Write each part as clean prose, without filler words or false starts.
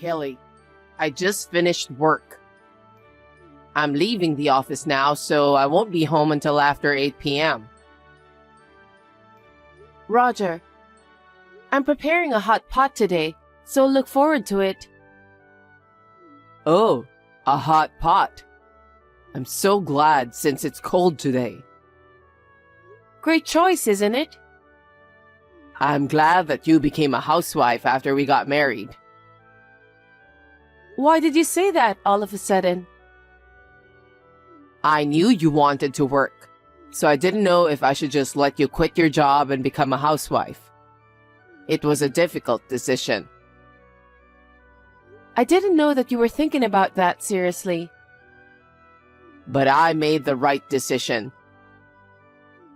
Kelly, I just finished work. I'm leaving the office now, so I won't be home until after 8 p.m. Roger, I'm preparing a hot pot today, so look forward to it. Oh, a hot pot. I'm so glad since it's cold today. Great choice, isn't it? I'm glad that you became a housewife after we got married. Why did you say that all of a sudden? I knew you wanted to work, so I didn't know if I should just let you quit your job and become a housewife. It was a difficult decision. I didn't know that you were thinking about that seriously. But I made the right decision.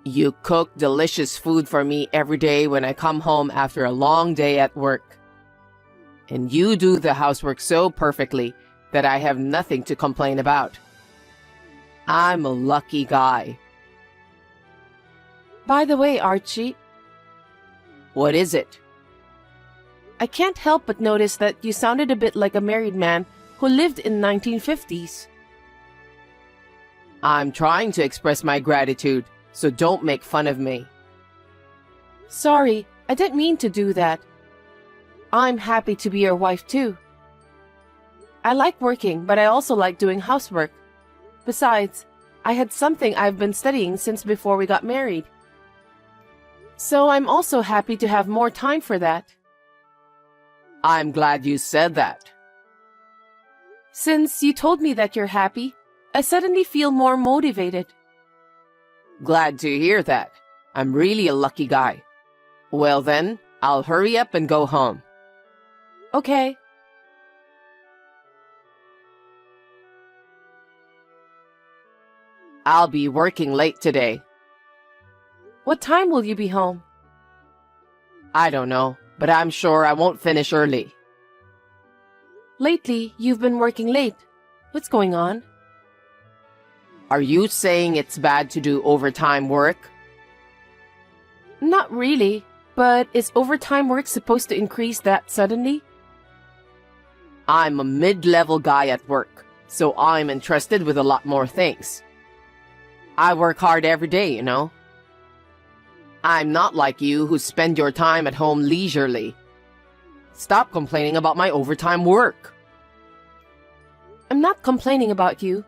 You cook delicious food for me every day when I come home after a long day at work. And you do the housework so perfectly that I have nothing to complain about. I'm a lucky guy. By the way, Archie, What is it? I can't help but notice that you sounded a bit like a married man who lived in 1950s. I'm trying to express my gratitude, so don't make fun of me. Sorry, I didn't mean to do that. I'm happy to be your wife too. I like working, but I also like doing housework. Besides, I had something I've been studying since before we got married. So I'm also happy to have more time for that. I'm glad you said that. Since you told me that you're happy, I suddenly feel more motivated. Glad to hear that. I'm really a lucky guy. Well then, I'll hurry up and go home. Okay. I'll be working late today. What time will you be home? I don't know, but I'm sure I won't finish early. Lately, you've been working late. What's going on? Are you saying it's bad to do overtime work? Not really, but is overtime work supposed to increase that suddenly? I'm a mid-level guy at work, so I'm entrusted with a lot more things. I work hard every day, you know. I'm not like you who spend your time at home leisurely. Stop complaining about my overtime work. I'm not complaining about you.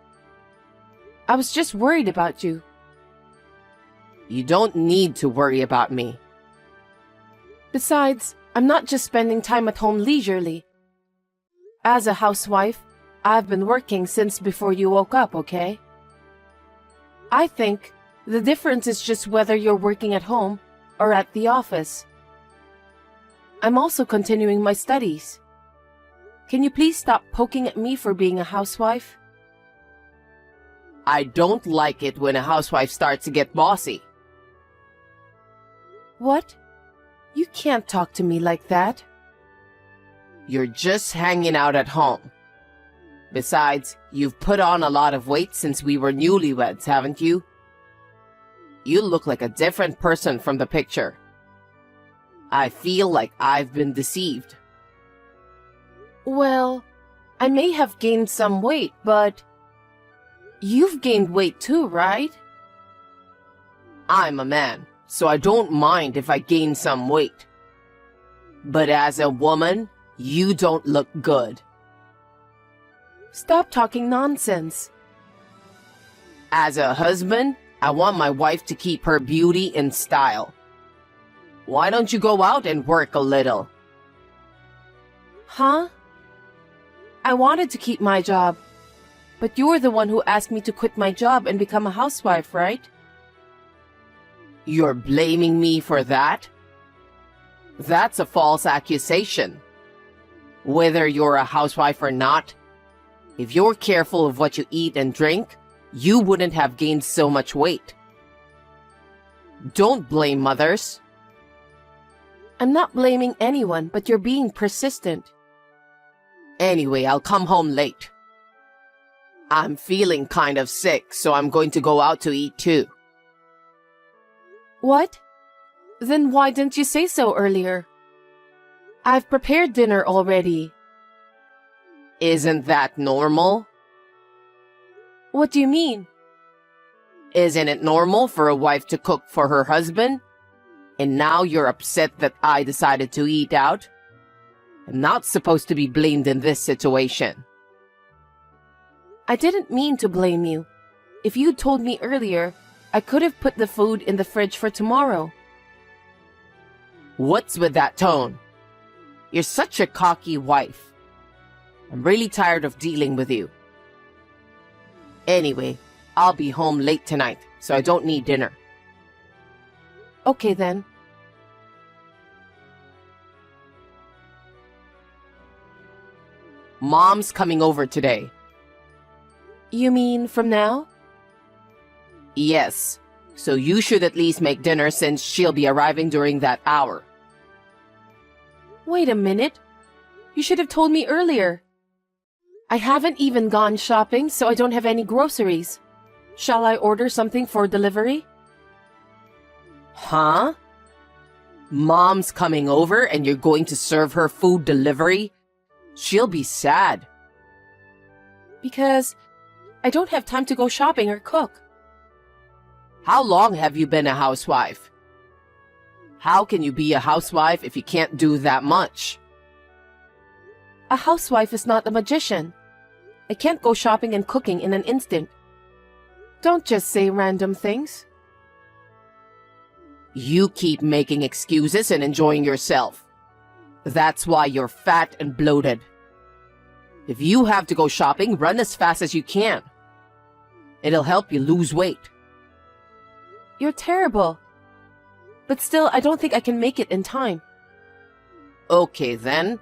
I was just worried about you. You don't need to worry about me. Besides, I'm not just spending time at home leisurely. As a housewife, I've been working since before you woke up, okay? I think the difference is just whether you're working at home or at the office. I'm also continuing my studies. Can you please stop poking at me for being a housewife? I don't like it when a housewife starts to get bossy. What? You can't talk to me like that. You're just hanging out at home. Besides, you've put on a lot of weight since we were newlyweds, haven't you? You look like a different person from the picture. I feel like I've been deceived. Well, I may have gained some weight, but you've gained weight too, right? I'm a man, so I don't mind if I gain some weight. But as a woman, you don't look good. Stop talking nonsense. As a husband, I want my wife to keep her beauty in style. Why don't you go out and work a little? Huh? I wanted to keep my job, but you're the one who asked me to quit my job and become a housewife, right? You're blaming me for that? That's a false accusation. Whether you're a housewife or not, if you're careful of what you eat and drink, you wouldn't have gained so much weight. Don't blame mothers. I'm not blaming anyone, but you're being persistent. Anyway, I'll come home late. I'm feeling kind of sick, so I'm going to go out to eat too. What? Then why didn't you say so earlier? I've prepared dinner already. Isn't that normal? What do you mean? Isn't it normal for a wife to cook for her husband? And now you're upset that I decided to eat out? I'm not supposed to be blamed in this situation. I didn't mean to blame you. If you'd told me earlier, I could have put the food in the fridge for tomorrow. What's with that tone? You're such a cocky wife. I'm really tired of dealing with you. Anyway, I'll be home late tonight, so I don't need dinner. Okay then. Mom's coming over today. You mean from now? Yes, so you should at least make dinner since she'll be arriving during that hour. Wait a minute. You should have told me earlier. I haven't even gone shopping, so I don't have any groceries. Shall I order something for delivery? Huh? Mom's coming over and you're going to serve her food delivery? She'll be sad. Because I don't have time to go shopping or cook. How long have you been a housewife? How can you be a housewife if you can't do that much? A housewife is not a magician. I can't go shopping and cooking in an instant. Don't just say random things. You keep making excuses and enjoying yourself. That's why you're fat and bloated. If you have to go shopping, run as fast as you can. It'll help you lose weight. You're terrible. But still, I don't think I can make it in time. Okay then.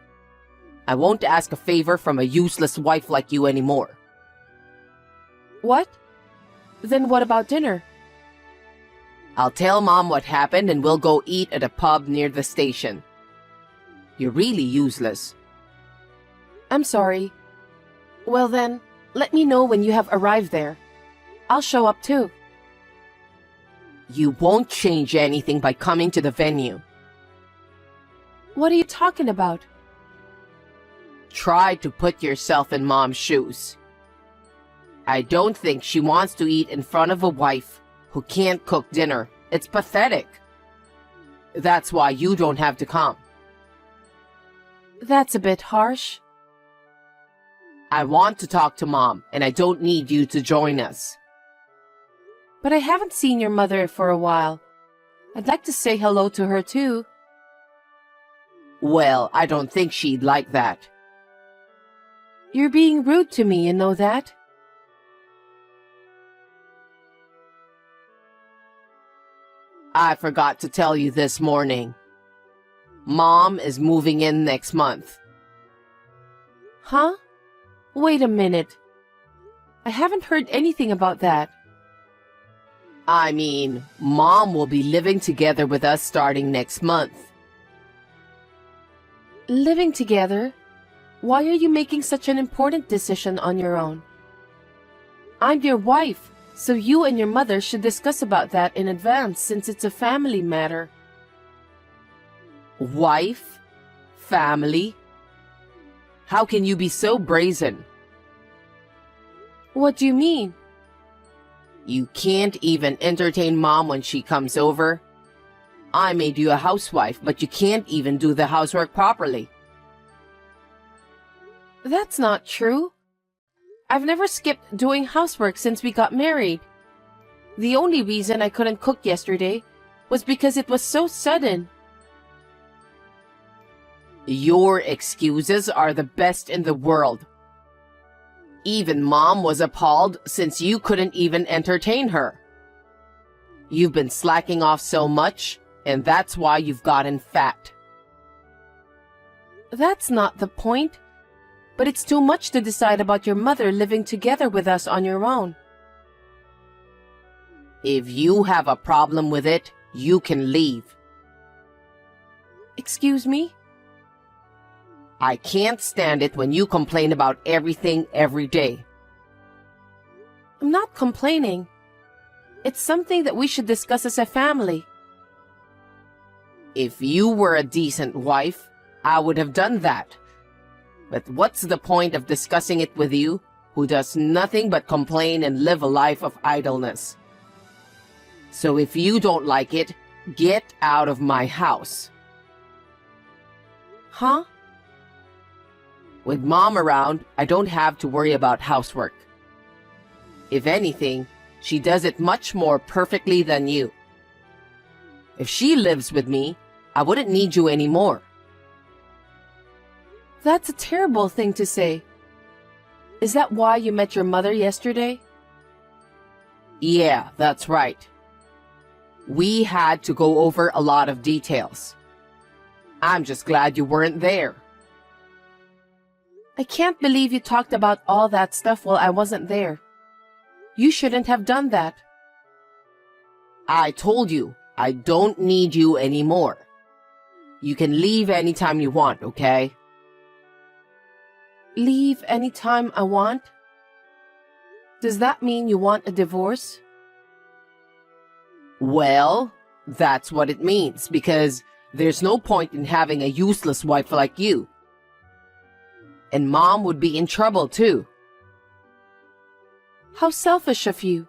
I won't ask a favor from a useless wife like you anymore. What? Then what about dinner? I'll tell Mom what happened and we'll go eat at a pub near the station. You're really useless. I'm sorry. Well then, let me know when you have arrived there. I'll show up too. You won't change anything by coming to the venue. What are you talking about? Try to put yourself in Mom's shoes. I don't think she wants to eat in front of a wife who can't cook dinner. It's pathetic. That's why you don't have to come. That's a bit harsh. I want to talk to Mom, and I don't need you to join us. But I haven't seen your mother for a while. I'd like to say hello to her too. Well, I don't think she'd like that. You're being rude to me, you know that? I forgot to tell you this morning. Mom is moving in next month. Huh? Wait a minute. I haven't heard anything about that. I mean, Mom will be living together with us starting next month. Living together? Why are you making such an important decision on your own? I'm your wife, so you and your mother should discuss about that in advance since it's a family matter. Wife? Family? How can you be so brazen? What do you mean? You can't even entertain Mom when she comes over. I made you a housewife, but you can't even do the housework properly. That's not true. I've never skipped doing housework since we got married. The only reason I couldn't cook yesterday was because it was so sudden. Your excuses are the best in the world. Even Mom was appalled since you couldn't even entertain her. You've been slacking off so much, and that's why you've gotten fat. That's not the point. But it's too much to decide about your mother living together with us on your own. If you have a problem with it, you can leave. Excuse me? I can't stand it when you complain about everything every day. I'm not complaining. It's something that we should discuss as a family. If you were a decent wife, I would have done that. But what's the point of discussing it with you, who does nothing but complain and live a life of idleness? So if you don't like it, get out of my house. Huh? With Mom around, I don't have to worry about housework. If anything, she does it much more perfectly than you. If she lives with me, I wouldn't need you anymore. That's a terrible thing to say. Is that why you met your mother yesterday? Yeah, that's right. We had to go over a lot of details. I'm just glad you weren't there. I can't believe you talked about all that stuff while I wasn't there. You shouldn't have done that. I told you, I don't need you anymore. You can leave anytime you want, okay? Leave anytime I want? Does that mean you want a divorce? Well, that's what it means, because there's no point in having a useless wife like you. And Mom would be in trouble too. How selfish of you.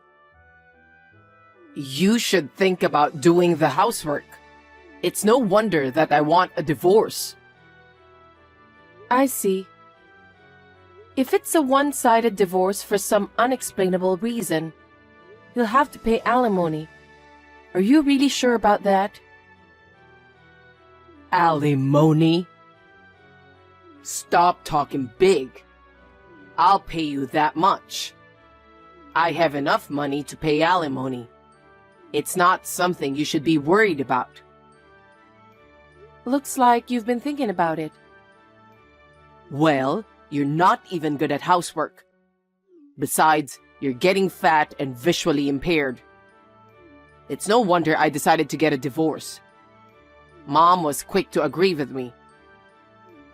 You should think about doing the housework. It's no wonder that I want a divorce. I see. If it's a one-sided divorce for some unexplainable reason, you'll have to pay alimony. Are you really sure about that? Alimony? Stop talking big. I'll pay you that much. I have enough money to pay alimony. It's not something you should be worried about. Looks like you've been thinking about it. Well, you're not even good at housework. Besides, you're getting fat and visually impaired. It's no wonder I decided to get a divorce. Mom was quick to agree with me.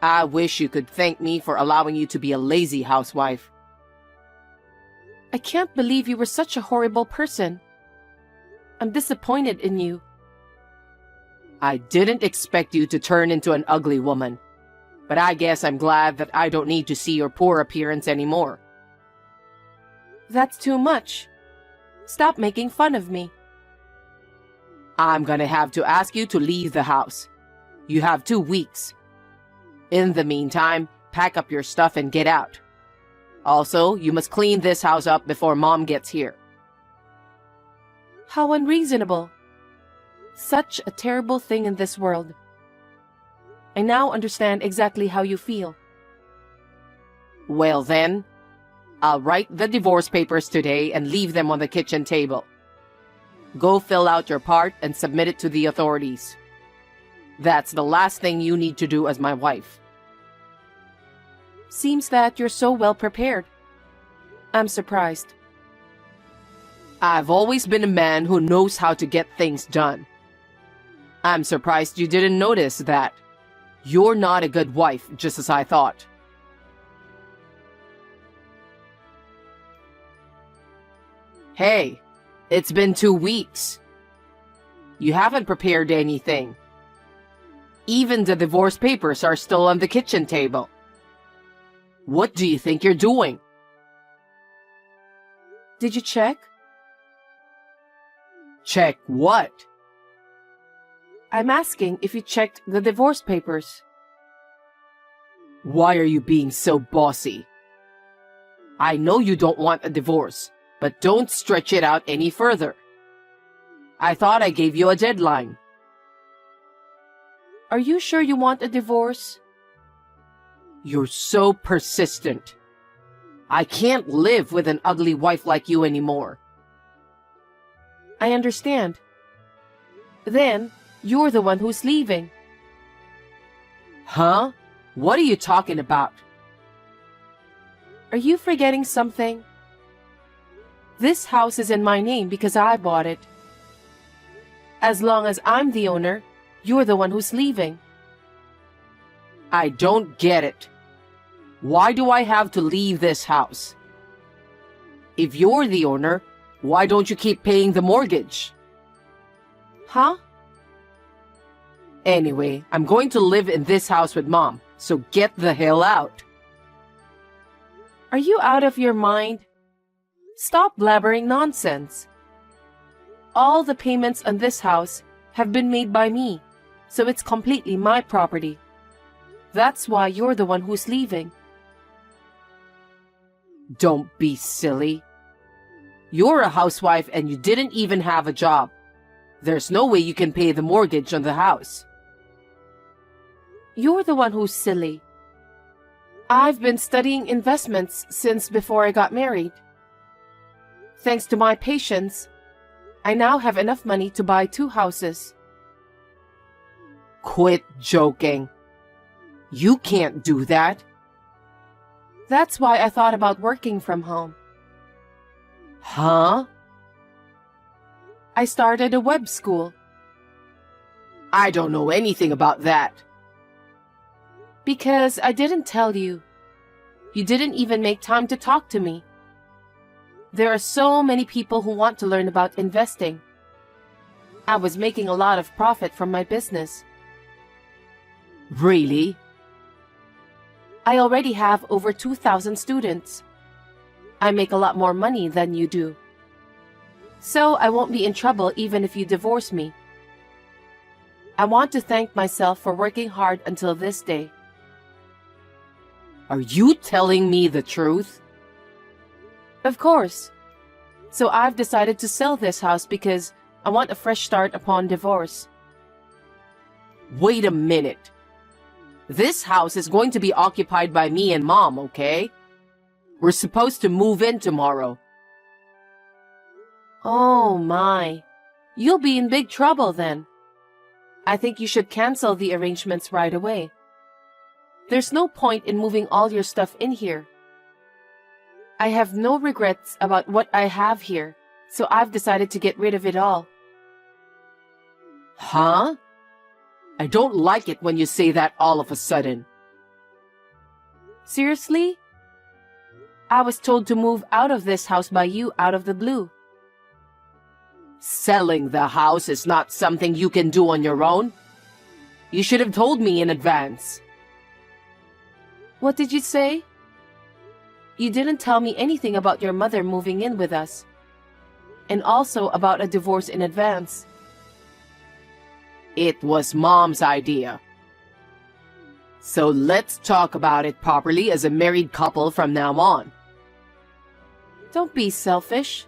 I wish you could thank me for allowing you to be a lazy housewife. I can't believe you were such a horrible person. I'm disappointed in you. I didn't expect you to turn into an ugly woman, but I guess I'm glad that I don't need to see your poor appearance anymore. That's too much. Stop making fun of me. I'm gonna have to ask you to leave the house. You have 2 weeks. In the meantime, pack up your stuff and get out. Also, you must clean this house up before Mom gets here. How unreasonable. Such a terrible thing in this world. I now understand exactly how you feel. Well then, I'll write the divorce papers today and leave them on the kitchen table. Go fill out your part and submit it to the authorities. That's the last thing you need to do as my wife. Seems that you're so well prepared. I'm surprised. I've always been a man who knows how to get things done. I'm surprised you didn't notice that. You're not a good wife, just as I thought. Hey, it's been 2 weeks. You haven't prepared anything. Even the divorce papers are still on the kitchen table. What do you think you're doing? Did you check? Check what? I'm asking if you checked the divorce papers. Why are you being so bossy? I know you don't want a divorce, but don't stretch it out any further. I thought I gave you a deadline. Are you sure you want a divorce? You're so persistent. I can't live with an ugly wife like you anymore. I understand. Then, you're the one who's leaving. Huh? What are you talking about? Are you forgetting something? This house is in my name because I bought it. As long as I'm the owner, you're the one who's leaving. I don't get it. Why do I have to leave this house? If you're the owner, why don't you keep paying the mortgage? Huh? Anyway, I'm going to live in this house with Mom, so get the hell out. Are you out of your mind? Stop blabbering nonsense. All the payments on this house have been made by me, so it's completely my property. That's why you're the one who's leaving. Don't be silly. You're a housewife and you didn't even have a job. There's no way you can pay the mortgage on the house. You're the one who's silly. I've been studying investments since before I got married. Thanks to my patience, I now have enough money to buy 2 houses. Quit joking. You can't do that. That's why I thought about working from home. Huh? I started a web school. I don't know anything about that. Because I didn't tell you. You didn't even make time to talk to me. There are so many people who want to learn about investing. I was making a lot of profit from my business. Really? I already have over 2,000 students. I make a lot more money than you do. So I won't be in trouble even if you divorce me. I want to thank myself for working hard until this day. Are you telling me the truth? Of course. So I've decided to sell this house because I want a fresh start upon divorce. Wait a minute. This house is going to be occupied by me and Mom, okay? We're supposed to move in tomorrow. Oh my. You'll be in big trouble then. I think you should cancel the arrangements right away. There's no point in moving all your stuff in here. I have no regrets about what I have here, so I've decided to get rid of it all. Huh? I don't like it when you say that all of a sudden. Seriously? I was told to move out of this house by you out of the blue. Selling the house is not something you can do on your own. You should have told me in advance. What did you say? You didn't tell me anything about your mother moving in with us. And also about a divorce in advance. It was Mom's idea. So let's talk about it properly as a married couple from now on. Don't be selfish.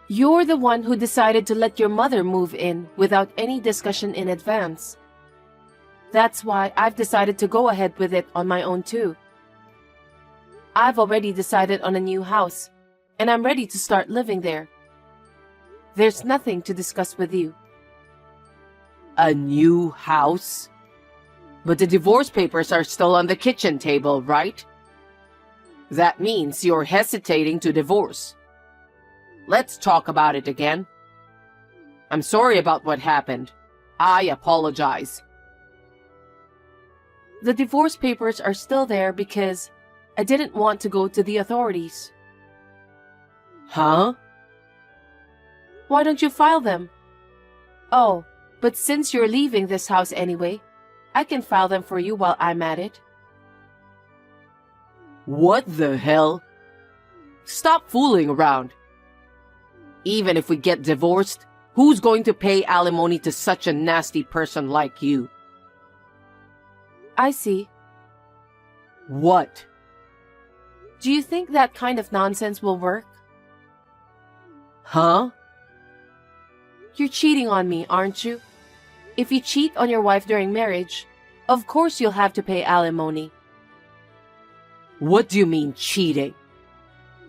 You're the one who decided to let your mother move in without any discussion in advance. That's why I've decided to go ahead with it on my own too. I've already decided on a new house, and I'm ready to start living there. There's nothing to discuss with you. A new house? But the divorce papers are still on the kitchen table, right? That means you're hesitating to divorce. Let's talk about it again. I'm sorry about what happened. I apologize. The divorce papers are still there because I didn't want to go to the authorities. Huh? Why don't you file them? Oh, but since you're leaving this house anyway, I can file them for you while I'm at it. What the hell? Stop fooling around. Even if we get divorced, who's going to pay alimony to such a nasty person like you? I see. What? Do you think that kind of nonsense will work? Huh? You're cheating on me, aren't you? If you cheat on your wife during marriage, of course you'll have to pay alimony. What do you mean cheating?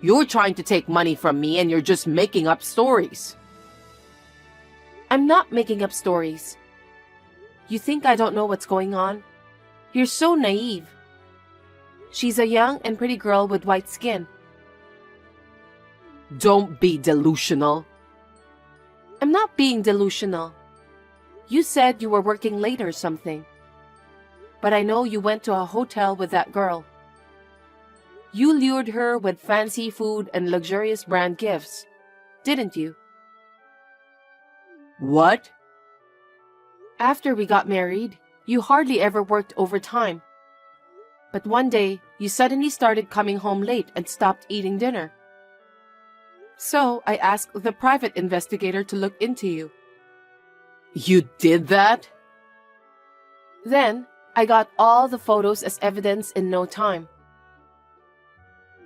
You're trying to take money from me and you're just making up stories. I'm not making up stories. You think I don't know what's going on? You're so naive. She's a young and pretty girl with white skin. Don't be delusional. I'm not being delusional. You said you were working late or something. But I know you went to a hotel with that girl. You lured her with fancy food and luxurious brand gifts, didn't you? What? After we got married, you hardly ever worked overtime. But one day, you suddenly started coming home late and stopped eating dinner. So I asked the private investigator to look into you. You did that? Then, I got all the photos as evidence in no time.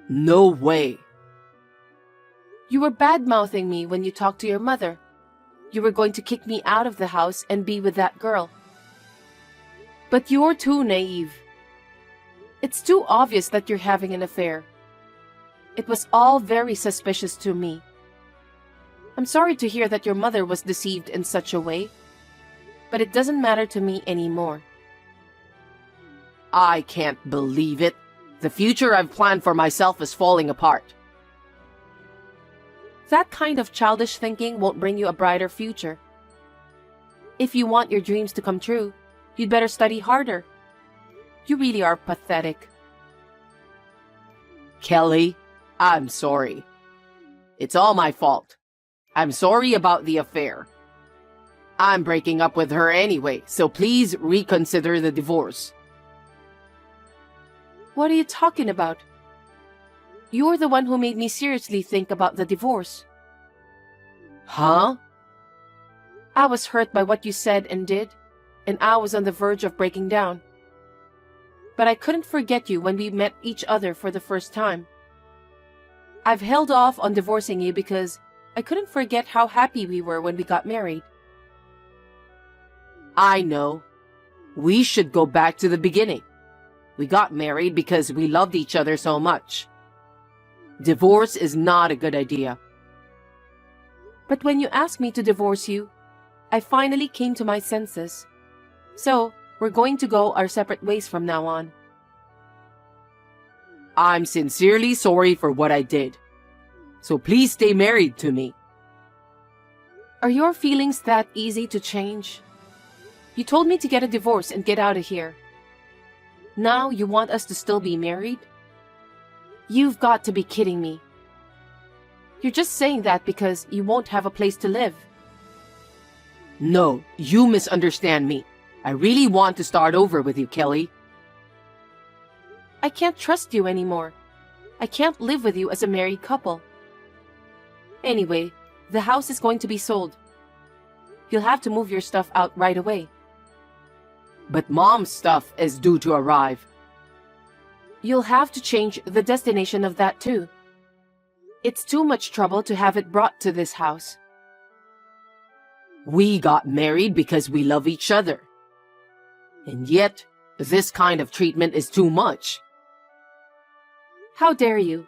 No way. You were bad-mouthing me when you talked to your mother. You were going to kick me out of the house and be with that girl. But you're too naive. It's too obvious that you're having an affair. It was all very suspicious to me. I'm sorry to hear that your mother was deceived in such a way, but it doesn't matter to me anymore. I can't believe it. The future I've planned for myself is falling apart. That kind of childish thinking won't bring you a brighter future. If you want your dreams to come true, you'd better study harder. You really are pathetic. Kelly, I'm sorry. It's all my fault. I'm sorry about the affair. I'm breaking up with her anyway, so please reconsider the divorce. What are you talking about? You're the one who made me seriously think about the divorce. Huh? I was hurt by what you said and did, and I was on the verge of breaking down. But I couldn't forget you when we met each other for the first time. I've held off on divorcing you because I couldn't forget how happy we were when we got married. I know. We should go back to the beginning. We got married because we loved each other so much. Divorce is not a good idea. But when you asked me to divorce you, I finally came to my senses. So, we're going to go our separate ways from now on. I'm sincerely sorry for what I did. So please stay married to me. Are your feelings that easy to change? You told me to get a divorce and get out of here. Now you want us to still be married? You've got to be kidding me. You're just saying that because you won't have a place to live. No, you misunderstand me. I really want to start over with you, Kelly. I can't trust you anymore. I can't live with you as a married couple. Anyway, the house is going to be sold. You'll have to move your stuff out right away. But Mom's stuff is due to arrive. You'll have to change the destination of that too. It's too much trouble to have it brought to this house. We got married because we love each other. And yet, this kind of treatment is too much. How dare you?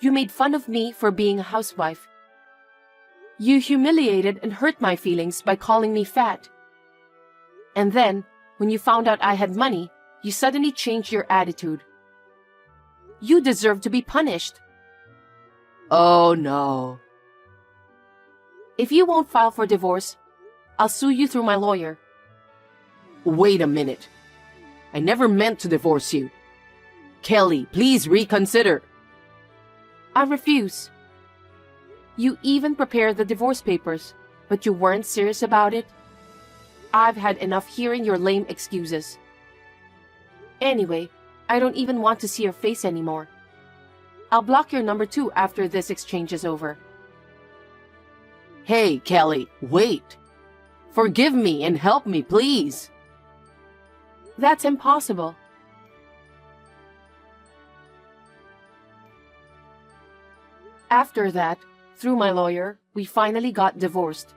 You made fun of me for being a housewife. You humiliated and hurt my feelings by calling me fat. And then, when you found out I had money, you suddenly changed your attitude. You deserve to be punished. Oh no. If you won't file for divorce, I'll sue you through my lawyer. Wait a minute. I never meant to divorce you. Kelly, please reconsider. I refuse. You even prepared the divorce papers, but you weren't serious about it. I've had enough hearing your lame excuses. Anyway, I don't even want to see your face anymore. I'll block your number too after this exchange is over. Hey, Kelly, wait. Forgive me and help me, please. That's impossible. After that, through my lawyer, we finally got divorced.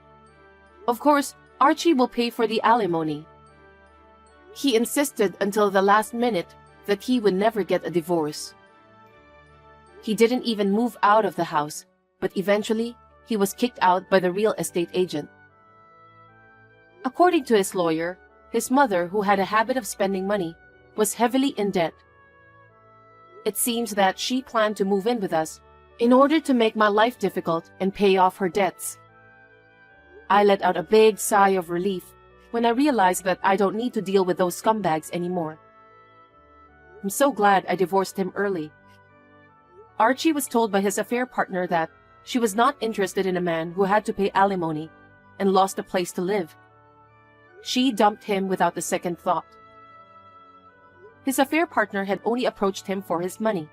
Of course, Archie will pay for the alimony. He insisted until the last minute that he would never get a divorce. He didn't even move out of the house, but eventually, he was kicked out by the real estate agent. According to his lawyer, his mother, who had a habit of spending money, was heavily in debt. It seems that she planned to move in with us in order to make my life difficult and pay off her debts. I let out a big sigh of relief when I realized that I don't need to deal with those scumbags anymore. I'm so glad I divorced him early. Archie was told by his affair partner that she was not interested in a man who had to pay alimony and lost a place to live. She dumped him without a second thought. His affair partner had only approached him for his money.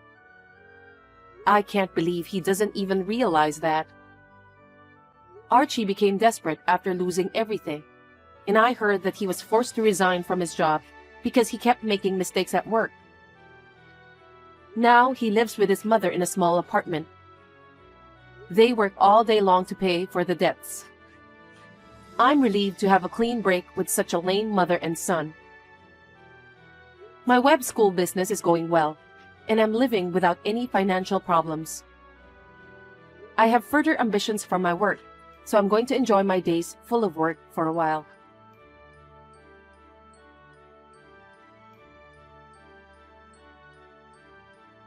I can't believe he doesn't even realize that. Archie became desperate after losing everything, and I heard that he was forced to resign from his job because he kept making mistakes at work. Now he lives with his mother in a small apartment. They work all day long to pay for the debts. I'm relieved to have a clean break with such a lame mother and son. My web school business is going well, and I'm living without any financial problems. I have further ambitions for my work, so I'm going to enjoy my days full of work for a while.